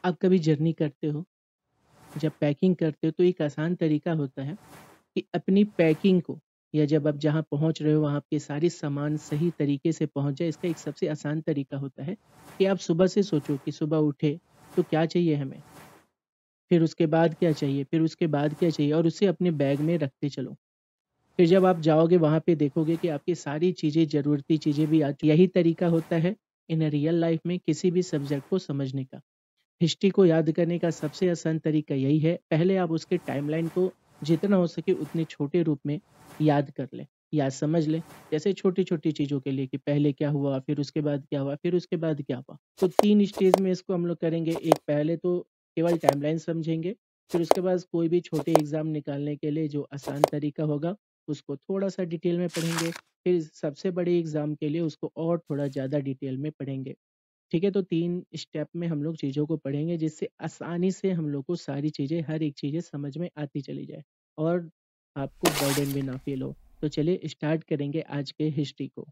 आप कभी जर्नी करते हो, जब पैकिंग करते हो तो एक आसान तरीका होता है कि अपनी पैकिंग को या जब आप जहाँ पहुँच रहे हो वहाँ आपके सारे सामान सही तरीके से पहुँच जाए, इसका एक सबसे आसान तरीका होता है कि आप सुबह से सोचो कि सुबह उठे तो क्या चाहिए हमें, फिर उसके बाद क्या चाहिए, फिर उसके बाद क्या चाहिए और उसे अपने बैग में रखते चलो। फिर जब आप जाओगे वहाँ पे देखोगे कि आपकी सारी चीज़ें, ज़रूरती चीज़ें भी आ यही तरीका होता है इन रियल लाइफ़ में किसी भी सब्जेक्ट को समझने का। हिस्ट्री को याद करने का सबसे आसान तरीका यही है, पहले आप उसके टाइमलाइन को जितना हो सके उतने छोटे रूप में याद कर लें या समझ लें। जैसे छोटी-छोटी चीज़ों के लिए कि पहले क्या हुआ, फिर उसके बाद क्या हुआ, फिर उसके बाद क्या हुआ। तो 3 स्टेज में इसको हम लोग करेंगे। एक पहले तो केवल टाइमलाइन समझेंगे, फिर उसके बाद कोई भी छोटे एग्ज़ाम निकालने के लिए जो आसान तरीका होगा, उसको थोड़ा-सा डिटेल में पढ़ेंगे। फिर सबसे बड़े एग्ज़ाम के लिए उसको और थोड़ा ज़्यादा डिटेल में पढ़ेंगे। ठीक है, तो 3 स्टेप में हम लोग चीज़ों को पढ़ेंगे जिससे आसानी से हम लोग को सारी चीज़ें, हर एक चीज़ें समझ में आती चली जाए और आपको बर्डन भी ना फ़ील हो। तो चलिए स्टार्ट करेंगे आज के हिस्ट्री को।